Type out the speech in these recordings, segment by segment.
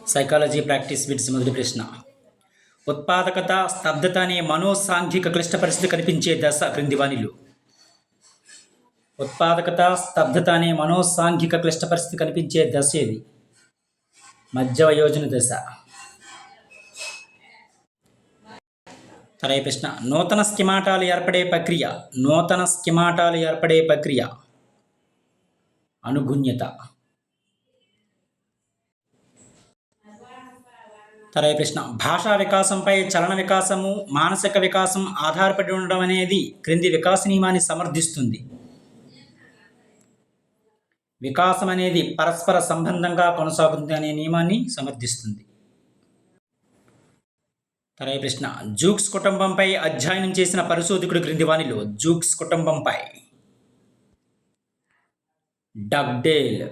Psychology practice bits మొదటి ప్రశ్న. ఉత్పాదకత, స్తబ్దత అనే మనోసాంఘిక క్లిష్ట పరిస్థితి కనిపించే దశ క్రింది వానిలో. ఉత్పాదకత, స్తబ్దత అనే మనోసాంఘిక క్లిష్ట పరిస్థితి కనిపించే దశ ఏది? మధ్య వయోజన దశ. సరైన ప్రశ్న. నూతన స్కిమాటాలు ఏర్పడే ప్రక్రియ. నూతన స్కిమాటాలు ఏర్పడే ప్రక్రియ అనుగుణ్యత. సరైన ప్రశ్న. భాషా వికాసంపై చలన వికాసము, మానసిక వికాసం ఆధారపడి ఉండడం అనేది క్రింది వికాస నియమాన్ని సమర్థిస్తుంది. వికాసం అనేది పరస్పర సంబంధంగా కొనసాగుతుంది అనే నియమాన్ని సమర్థిస్తుంది. సరైన ప్రశ్న. జూక్స్ కుటుంబంపై అధ్యయనం చేసిన పరిశోధకుడు క్రింది వానిలో. జూక్స్ కుటుంబంపై. డగ్డేల్.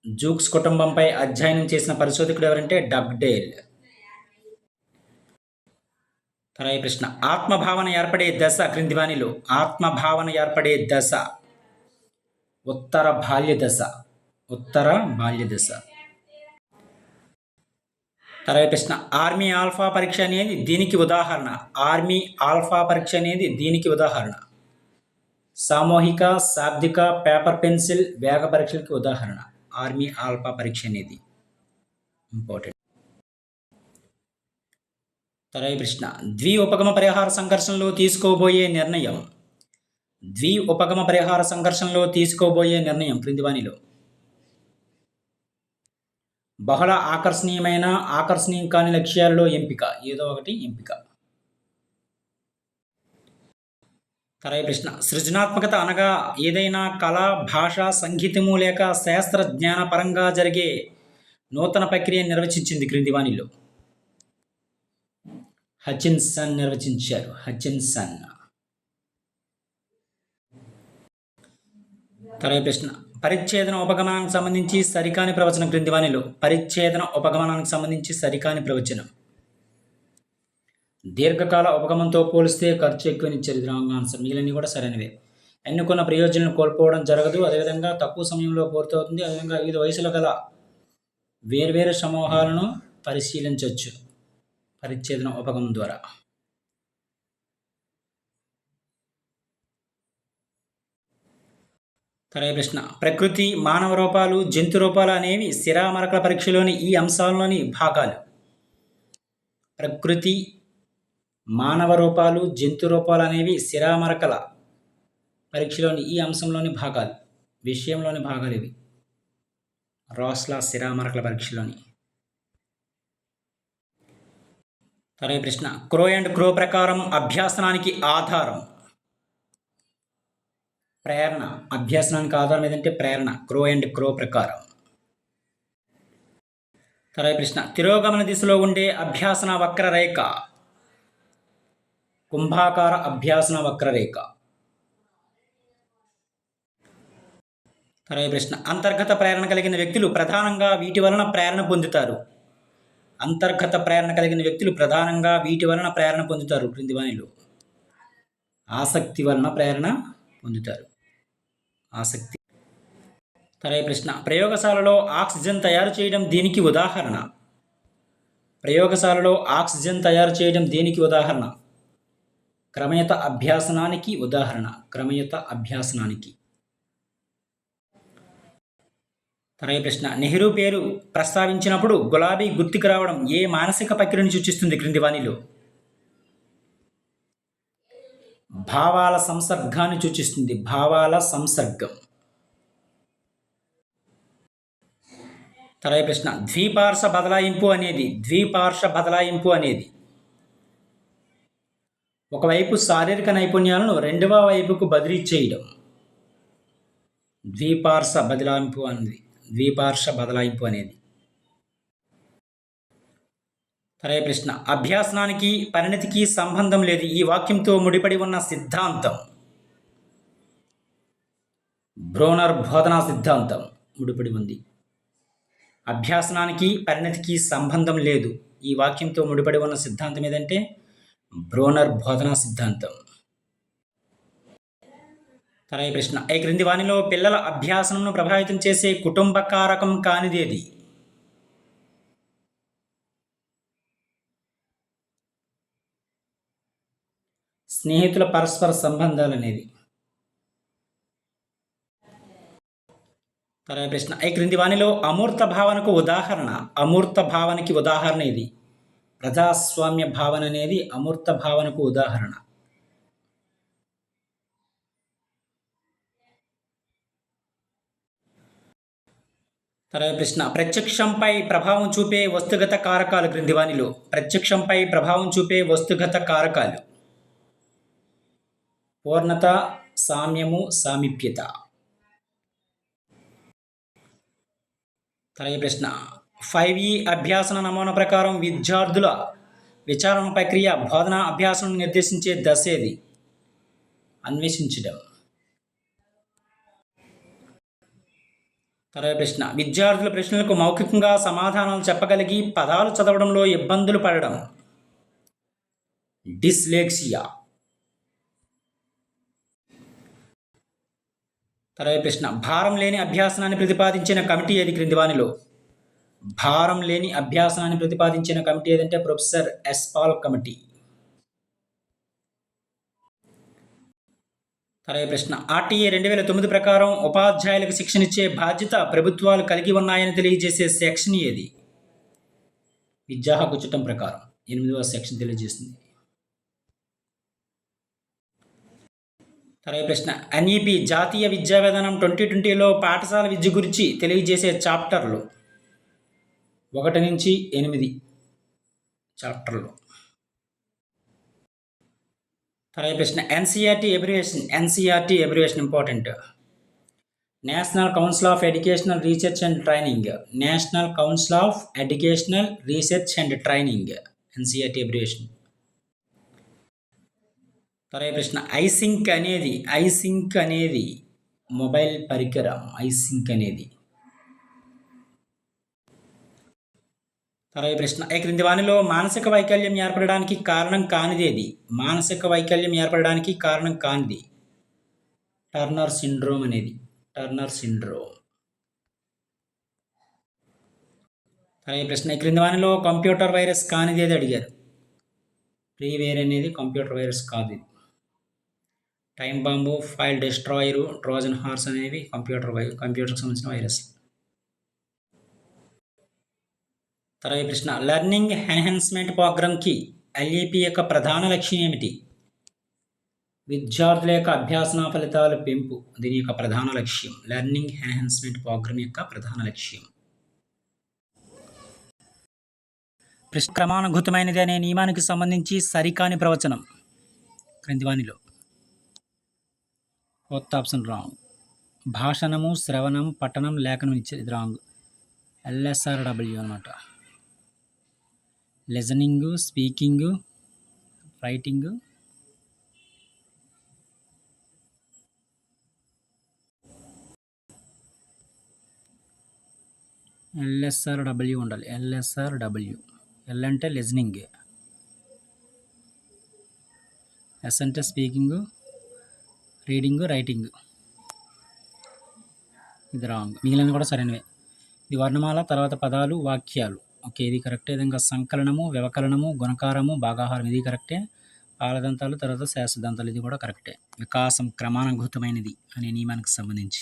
జూక్స్ కుటుంబంపై అధ్యయనం చేసిన పరిశోధకుడు ఎవరంటే డగ్డేల్. సరైన ప్రశ్న. ఆత్మభావన ఏర్పడే దశ క్రింది వానిలో. ఆత్మభావన ఏర్పడే దశ ఉత్తర బాల్య దశ. ఉత్తర బాల్య దశ. సరైన ప్రశ్న. ఆర్మీ ఆల్ఫా పరీక్ష అనేది దీనికి ఉదాహరణ. ఆర్మీ ఆల్ఫా పరీక్ష అనేది దీనికి ఉదాహరణ. సామూహిక, శాబ్దిక, పేపర్ పెన్సిల్, వేగ పరీక్షలకి ఉదాహరణ. ఆర్మీ ఆల్ఫా పరీక్ష అనేది ఇంపార్టెంట్. సరైన ప్రశ్న. ద్వి ఉపగమ పరిహార సంఘర్షణలో తీసుకోబోయే నిర్ణయం. ద్వి ఉపగమ పరిహార సంఘర్షణలో తీసుకోబోయే నిర్ణయం క్రింది వానిలో. బహుళ ఆకర్షణీయమైన, ఆకర్షణీయం కాని లక్ష్యాలలో ఎంపిక. ఏదో ఒకటి ఎంపిక. సరైన ప్రశ్న. సృజనాత్మకత అనగా ఏదైనా కళ, భాష, సంగీతము లేక శాస్త్ర జ్ఞాన పరంగా జరిగే నూతన ప్రక్రియను నిర్వచించింది క్రింది వానిలో. హచిన్సన్ నిర్వచించారు. హచిన్సన్. సరైన ప్రశ్న. పరిచ్ఛేదన ఉపగమనానికి సంబంధించి సరికాని ప్రవచనం క్రింది వానిలో. పరిచ్ఛేదన ఉపగమనానికి సంబంధించి సరికాని ప్రవచనం. దీర్ఘకాల ఉపగమంతో పోలిస్తే ఖర్చు ఎక్కువనిచ్చారు. ఇది రాంగ్ ఆన్సర్. మిగిలినవి కూడా సరైనవే. ఎన్నుకున్న ప్రయోజనాలను కోల్పోవడం జరగదు. అదేవిధంగా తక్కువ సమయంలో పూర్తవుతుంది. అదేవిధంగా వివిధ వయసుల గల వేర్వేరు సమూహాలను పరిశీలించవచ్చు పరిచ్ఛేదన ఉపగమం ద్వారా. సరైన ప్రశ్న. ప్రకృతి, మానవ రూపాలు, జంతు రూపాలు అనేవి శిరామరకల పరీక్షలోని ఈ అంశాల్లోని భాగాలు. ప్రకృతి, మానవ రూపాలు, జంతు రూపాలు అనేవి శిరామరకల పరీక్షలోని ఈ అంశంలోని భాగాలు, విషయంలోని భాగాలు ఇవి. రాస్లా శిరామరకల పరీక్షలోని. సరైన ప్రశ్న. క్రో అండ్ క్రో ప్రకారం అభ్యాసనానికి ఆధారం. ప్రేరణ. అభ్యాసనానికి ఆధారం ఏదంటే ప్రేరణ. క్రో అండ్ క్రో ప్రకారం. సరైన ప్రశ్న. తిరోగమన దిశలో ఉండే అభ్యాసన వక్రరేఖ. కుంభాకార అభ్యాసన వక్రరేఖ. సరైన ప్రశ్న. అంతర్గత ప్రేరణ కలిగిన వ్యక్తులు ప్రధానంగా వీటి వలన ప్రేరణ పొందుతారు. అంతర్గత ప్రేరణ కలిగిన వ్యక్తులు ప్రధానంగా వీటి వలన ప్రేరణ పొందుతారు క్రింది వానిలో. ఆసక్తి వలన ప్రేరణ పొందుతారు. ఆసక్తి. సరైన ప్రశ్న. ప్రయోగశాలలో ఆక్సిజన్ తయారు చేయడం దీనికి ఉదాహరణ. ప్రయోగశాలలో ఆక్సిజన్ తయారు చేయడం దీనికి ఉదాహరణ. క్రమయుత అభ్యాసనానికి ఉదాహరణ. క్రమయుత అభ్యాసనానికి. సరైన ప్రశ్న. నెహ్రూ పేరు ప్రస్తావించినప్పుడు గులాబీ గుర్తుకు రావడం ఏ మానసిక ప్రక్రియను సూచిస్తుంది క్రింది వానిలో. భావాల సంసర్గాన్ని సూచిస్తుంది. భావాల సంసర్గం. సరైన ప్రశ్న. ద్విపార్ష బదలాయింపు అనేది. ద్విపార్ష బదలాయింపు అనేది ఒకవైపు శారీరక నైపుణ్యాలను రెండవ వైపుకు బదిలీ చేయడం. ద్విపార్ష బదలాయింపు అనేది. ద్విపార్ష బదలాయింపు అనేది. సరైన ప్రశ్న. అభ్యాసనానికి పరిణతికి సంబంధం లేదు ఈ వాక్యంతో ముడిపడి ఉన్న సిద్ధాంతం. బ్రోనర్ బోధనా సిద్ధాంతం ముడిపడి ఉంది. అభ్యాసనానికి పరిణతికి సంబంధం లేదు ఈ వాక్యంతో ముడిపడి ఉన్న సిద్ధాంతం ఏదంటే బ్రోనర్ బోధనా సిద్ధాంతం. సరైన ప్రశ్న. ఈ క్రింది వానిలో పిల్లల అభ్యాసనను ప్రభావితం చేసే కుటుంబ కారకం కానిదేది? స్నేహితుల పరస్పర సంబంధాలు అనేది. తర్వాత ప్రశ్న, ఈ క్రింది వానిలో అమూర్త భావనకు ఉదాహరణ. అమూర్త భావనకి ఉదాహరణ ఇది. ప్రజాస్వామ్య భావన అనేది అమూర్త భావనకు ఉదాహరణ. తర్వాత ప్రశ్న, ప్రత్యక్షంపై ప్రభావం చూపే వస్తుగత కారకాలు క్రింది వానిలో. ప్రత్యక్షంపై ప్రభావం చూపే వస్తుగత కారకాలు. పూర్ణత, సామ్యము, సామీప్యత. తర్వాత ప్రశ్న, 5E అభ్యాసన నమూనా ప్రకారం విద్యార్థుల విచారణ ప్రక్రియ బోధనా అభ్యాసం నిర్దేశించే దశ ఏది? అన్వేషించడం. తర్వాత ప్రశ్న, విద్యార్థుల ప్రశ్నలకు మౌఖికంగా సమాధానాలు చెప్పగలిగి పదాలు చదవడంలో ఇబ్బందులు పడడం. డిస్లెక్సియా. తర్వాత ప్రశ్న, భారం లేని అభ్యాసనాన్ని ప్రతిపాదించిన కమిటీ ఏది క్రింది వానిలో? భారం లేని అభ్యాసనాన్ని ప్రతిపాదించిన కమిటీ ఏదంటే ప్రొఫెసర్ ఎస్పాల్ కమిటీ. తర్వాత ప్రశ్న, ఆర్టీఏ 2009 ప్రకారం ఉపాధ్యాయులకు శిక్షణ ఇచ్చే బాధ్యత ప్రభుత్వాలు కలిగి ఉన్నాయని తెలియజేసే సెక్షన్ ఏది? విద్యా హక్కు చట్టం ప్రకారం 8వ సెక్షన్ తెలియజేస్తుంది. తర్వాత ప్రశ్న, ఎన్ఈపి జాతీయ విద్యా విధానం 2020లో పాఠశాల విద్య గురించి తెలియజేసే చాప్టర్లు 1 నుంచి 8 చాప్టర్లు. తర్వాత ప్రశ్న, NCERT abbreviation important. National council of educational research and training. National council of educational research and training, NCERT abbreviation. తర్వాత ప్రశ్న, ఐసింక్ అనేది మొబైల్ పరికరం. ఐసింక్ అనేది. తర్వాత ప్రశ్న, ఈ క్రింది వానిలో మానసిక వైకల్యం ఏర్పడడానికి కారణం కానిదేది? మానసిక వైకల్యం ఏర్పడడానికి కారణం కానిది టర్నర్ సిండ్రోమ్ అనేది. Turner syndrome. తర్వాత ప్రశ్న, ఈ క్రింది వానిలో కంప్యూటర్ వైరస్ కానిదేది అడిగారు. ఫ్రీవేర్ అనేది కంప్యూటర్ వైరస్ కాదు. Time bomb, file destroyer, Trojan horse అనేవి కంప్యూటర్కి సంబంధించిన వైరస్. తర్వాత ప్రశ్న, లెర్నింగ్ ఎన్హాన్స్మెంట్ ప్రోగ్రామ్కి ఎల్ఈపి యొక్క ప్రధాన లక్ష్యం ఏమిటి? విద్యార్థుల యొక్క అభ్యాసన ఫలితాల పెంపు దీని యొక్క ప్రధాన లక్ష్యం. లెర్నింగ్ ఎన్హాన్స్మెంట్ ప్రోగ్రామ్ యొక్క ప్రధాన లక్ష్యం. ప్రశ్న, క్రమానుగతమైనది అనే నియమానికి సంబంధించి సరికాని ప్రవచనం క్రింది వానిలో. కొత్త ఆప్షన్ రాంగ్. భాషణము, శ్రవణం, పఠనం, లేఖనం ఇచ్చేది రాంగ్. LSRW అనమాట. Listening, speaking, writing. LSRW ఉండాలి. LSRW. ఎల్ అంటే లిజనింగ్, ఎస్ అంటే స్పీకింగ్, రీడింగ్, రైటింగ్. ఇది రాంగ్. మిగిలిన కూడా సరైనవే. ఇది వర్ణమాల, తర్వాత పదాలు, వాక్యాలు. ఓకే, ఇది కరెక్టే. విధంగా సంకలనము, వ్యవకలనము, గుణకారము, భాగాహారం ఇది కరెక్టే. పాలదంతాలు, తర్వాత శాశ్వతంతాలు ఇది కూడా కరెక్టే. వికాసం క్రమానుగతమైనది అనే నియమానికి సంబంధించి.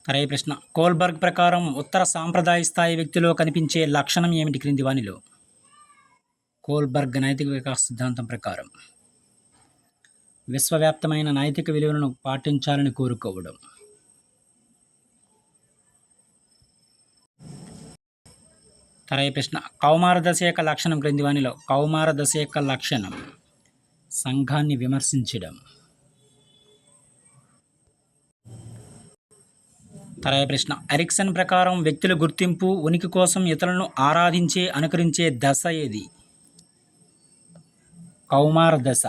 తర్వాత ప్రశ్న, కోల్బర్గ్ ప్రకారం ఉత్తర సాంప్రదాయ స్థాయి వ్యక్తిలో కనిపించే లక్షణం ఏమిటి క్రింది వానిలో? కోల్బర్గ్ నైతిక వికాస సిద్ధాంతం ప్రకారం విశ్వవ్యాప్తమైన నైతిక విలువలను పాటించాలని కోరుకోవడం. తర్వాత ప్రశ్న, కౌమార దశ యొక్క లక్షణం క్రింది వానిలో? కౌమార దశ యొక్క లక్షణం సంఘాన్ని విమర్శించడం. తర్వాత ప్రశ్న, ఎరిక్సన్ ప్రకారం వ్యక్తుల గుర్తింపు, ఉనికి కోసం ఇతరులను ఆరాధించే, అనుకరించే దశ ఏది? కౌమార దశ.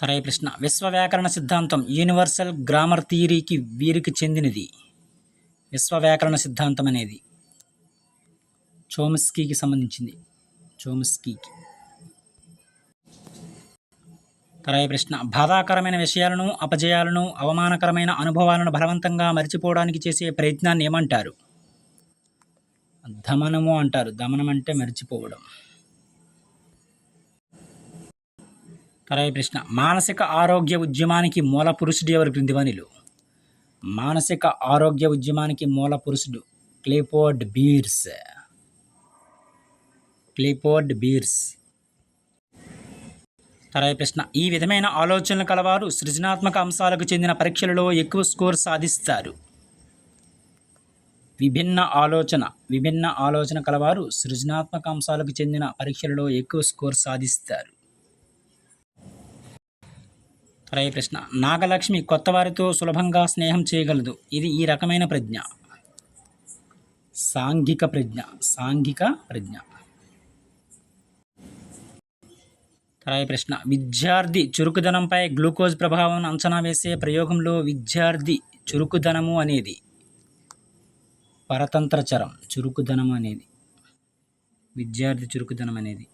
తర్వాత ప్రశ్న, విశ్వ వ్యాకరణ సిద్ధాంతం యూనివర్సల్ గ్రామర్ థియరీకి వీరికి చెందినది. విశ్వ వ్యాకరణ సిద్ధాంతం అనేది చోమ్స్కీకి సంబంధించింది. తర్వాత ప్రశ్న, బాధాకరమైన విషయాలను, అపజయాలను, అవమానకరమైన అనుభవాలను బలవంతంగా మరిచిపోవడానికి చేసే ప్రయత్నాన్ని ఏమంటారు? దమనము అంటారు. దమనం అంటే మర్చిపోవడం. తర్వాత ప్రశ్న, మానసిక ఆరోగ్య ఉద్యమానికి మూల పురుషుడు ఎవరు క్రింది వానిలో? మానసిక ఆరోగ్య ఉద్యమానికి మూల పురుషుడు క్లేపోర్డ్ బీర్స్. క్లేపోర్డ్ బీర్స్. తర్వాత ప్రశ్న, ఈ విధమైన ఆలోచనలు కలవారు సృజనాత్మక అంశాలకు చెందిన పరీక్షలలో ఎక్కువ స్కోర్ సాధిస్తారు. విభిన్న ఆలోచన కలవారు సృజనాత్మక అంశాలకు చెందిన పరీక్షలలో ఎక్కువ స్కోర్ సాధిస్తారు. తర్వాత ప్రశ్న, నాగలక్ష్మి కొత్త వారితో సులభంగా స్నేహం చేయగలదు. ఇది ఈ రకమైన ప్రజ్ఞ. సాంఘిక ప్రజ్ఞ. తర్వాత ప్రశ్న, విద్యార్థి చురుకుదనంపై గ్లూకోజ్ ప్రభావం అంచనా వేసే ప్రయోగంలో విద్యార్థి చురుకుదనము అనేది పరతంత్ర చరం. విద్యార్థి చురుకుదనం అనేది.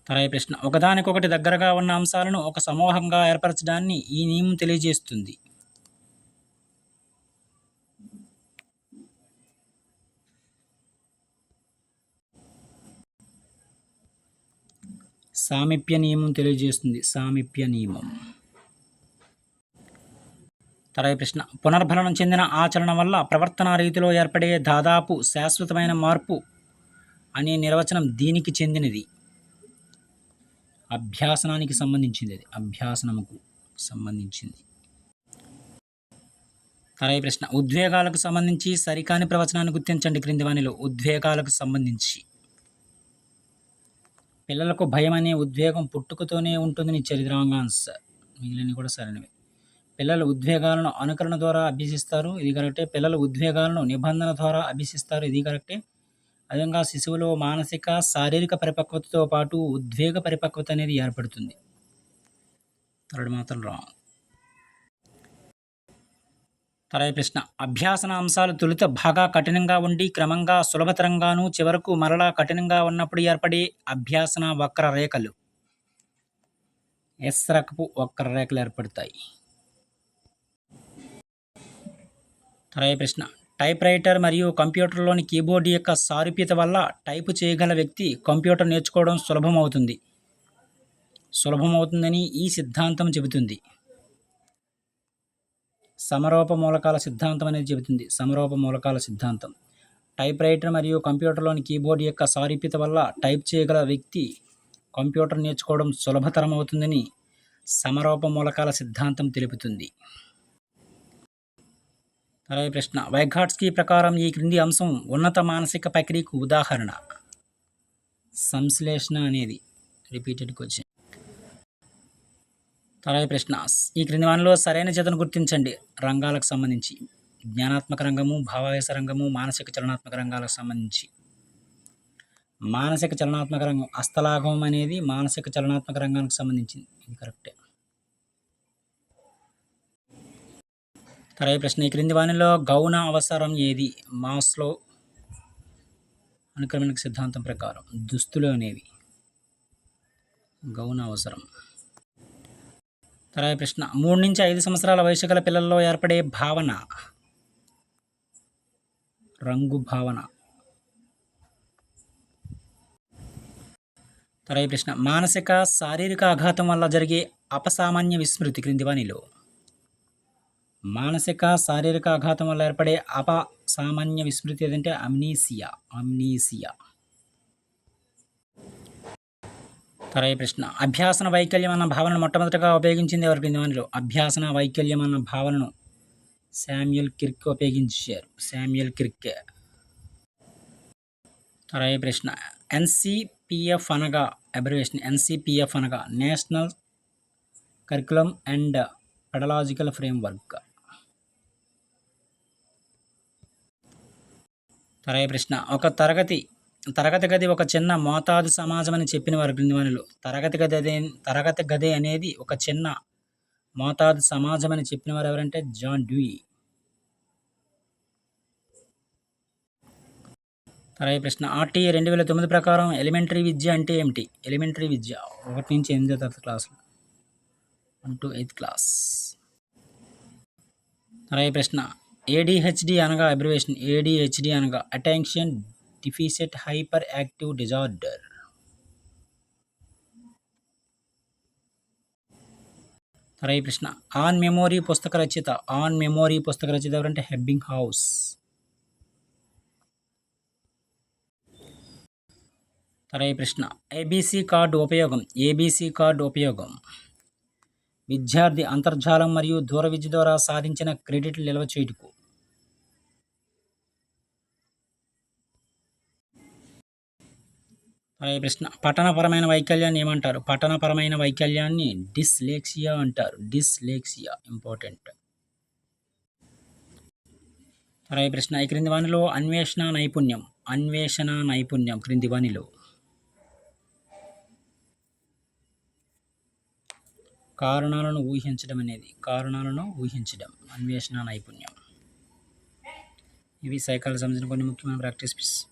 తర్వాత ప్రశ్న, ఒకదానికొకటి దగ్గరగా ఉన్న అంశాలను ఒక సమూహంగా ఏర్పరచడాన్ని ఈ నియమం తెలియజేస్తుంది. సామీప్య నియమం తెలియజేస్తుంది. తర్వాత ప్రశ్న, పునర్భరణం చెందిన ఆచరణ వల్ల ప్రవర్తనా రీతిలో ఏర్పడే దాదాపు శాశ్వతమైన మార్పు అనే నిర్వచనం దీనికి చెందినది. అభ్యాసనానికి సంబంధించింది. అభ్యాసనముకు సంబంధించింది. తర్వాత ప్రశ్న, ఉద్వేగాలకు సంబంధించి సరికాని ప్రవచనాన్ని గుర్తించండి క్రింది వానిలో. ఉద్వేగాలకు సంబంధించి పిల్లలకు భయం అనే ఉద్వేగం పుట్టుకతోనే ఉంటుందని ఇచ్చారు. ఇది రాంగ్ ఆన్సర్. మిగిలినవి కూడా సరైనవి. పిల్లలు ఉద్వేగాలను అనుకరణ ద్వారా అభ్యసిస్తారు. ఇది కరెక్టే. పిల్లలు ఉద్వేగాలను నిబంధన ద్వారా అభ్యసిస్తారు. ఇది కరెక్టే. అదేవిధంగా శిశువులో మానసిక శారీరక పరిపక్వతతో పాటు ఉద్వేగ పరిపక్వత అనేది ఏర్పడుతుంది. థర్డ్ మాత్రం రాంగ్. తర్వాత ప్రశ్న, అభ్యాసన అంశాలు తొలుత బాగా కఠినంగా ఉండి క్రమంగా సులభతరంగాను చివరకు మరలా కఠినంగా ఉన్నప్పుడు ఏర్పడే అభ్యాసన వక్రరేఖలు. ఎస్ రకపు వక్రరేఖలు ఏర్పడతాయి. తర్వాత ప్రశ్న, టైప్ రైటర్ మరియు కంప్యూటర్లోని కీబోర్డు యొక్క సారూప్యత వల్ల టైపు చేయగల వ్యక్తి కంప్యూటర్ నేర్చుకోవడం సులభమవుతుందని ఈ సిద్ధాంతం చెబుతుంది. సమరూప మూలకాల సిద్ధాంతం అనేది చెబుతుంది. టైప్ రైటర్ మరియు కంప్యూటర్లోని కీబోర్డు యొక్క సారూప్యత వల్ల టైప్ చేయగల వ్యక్తి కంప్యూటర్ నేర్చుకోవడం సులభతరమవుతుందని సమరూప మూలకాల సిద్ధాంతం తెలుపుతుంది. తర్వాత ప్రశ్న, వైఘాట్స్కీ ప్రకారం ఈ క్రింది అంశం ఉన్నత మానసిక ప్రక్రియకు ఉదాహరణ. సంశ్లేషణ అనేది రిపీటెడ్ క్వశ్చన్. తర్వాత ప్రశ్న, ఈ క్రింది వానిలో సరైన జతను గుర్తించండి. రంగాలకు సంబంధించి జ్ఞానాత్మక రంగము, భావావేశ రంగము, మానసిక చలనాత్మక రంగాలకు సంబంధించి. మానసిక చలనాత్మక రంగం హస్తలాఘవం అనేది మానసిక చలనాత్మక రంగానికి సంబంధించింది. ఇది కరెక్టే. తర్వాత ప్రశ్న, ఈ క్రింది వానిలో గౌణ అవసరం ఏది? మాస్లో అనుక్రమణిక సిద్ధాంతం ప్రకారం దుస్తులు అనేవి గౌణ అవసరం. తర్వాత ప్రశ్న, 3 నుంచి 5 సంవత్సరాల వయసు గల పిల్లల్లో ఏర్పడే భావన రంగు భావన. తర్వాత ప్రశ్న, మానసిక శారీరక ఆఘాతం వల్ల జరిగే అపసామాన్య విస్మృతి క్రింది వానిలో. మానసిక శారీరక ఆఘాతం వల్ల ఏర్పడే అపసామాన్య విస్మృతి ఏదంటే అమ్నీసియా. తర్వాత ప్రశ్న, అభ్యాసన వైకల్యం అన్న భావనను మొట్టమొదటిగా ఉపయోగించింది ఎవరు క్రింది వానిలో? అభ్యాసన వైకల్యం అన్న భావనను శామ్యూల్ కిర్క్ ఉపయోగించారు. తర్వాత ప్రశ్న, ఎన్సిపిఎఫ్ అనగా అబ్రివేషన్. ఎన్సిపిఎఫ్ అనగా నేషనల్ కరికులం అండ్ పెడలాజికల్ ఫ్రేమ్వర్క్. తర్వాత ప్రశ్న, ఒక తరగతి గది ఒక చిన్న మోతాదు సమాజం అని చెప్పిన వారు క్రింది వానిలో. తరగతి గది అనేది ఒక చిన్న మోతాదు సమాజం అని చెప్పిన వారు ఎవరంటే జాన్ డ్యూయి. తర్వాత ప్రశ్న, ఆర్టీ 2009 ప్రకారం ఎలిమెంటరీ విద్య అంటే ఏమిటి? ఎలిమెంటరీ విద్య 1 నుంచి 8వ తరగతి క్లాసులు, 1 to 8th క్లాస్. తర్వాత ప్రశ్న, ఏడిహెచ్డి అనగా అబ్రివేషన్. ఏడిహెచ్డి అనగా attention deficit hyper active disorder. తర్వాయి ప్రశ్న, ఆన్ మెమోరీ పుస్తక రచయిత. ఆన్ మెమోరీ పుస్తక రచయిత ఎవరంటే హెబ్బింగ్ హౌస్. తర్వాయి ప్రశ్న, ఏబీసీ కార్డు ఉపయోగం. ఏబీసీ కార్డు ఉపయోగం విద్యార్థి అంతర్జాలం మరియు దూర విద్య ద్వారా సాధించిన క్రెడిట్లు నిల్వ చేయుటకు. తర్వాయి ప్రశ్న, పఠనపరమైన వైకల్యాన్ని ఏమంటారు. పఠనపరమైన వైకల్యాన్ని డిస్లెక్సియా అంటారు. Dyslexia important. తర్వాయి ప్రశ్న, ఈ క్రింది వానిలో అన్వేషణ నైపుణ్యం. అన్వేషణ నైపుణ్యం క్రింది వానిలో కారణాలను ఊహించడం అనేది. కారణాలను ఊహించడం అన్వేషణ నైపుణ్యం. ఇవి సైకాలజీ సంబంధించిన కొన్ని ముఖ్యమైన ప్రాక్టీస్.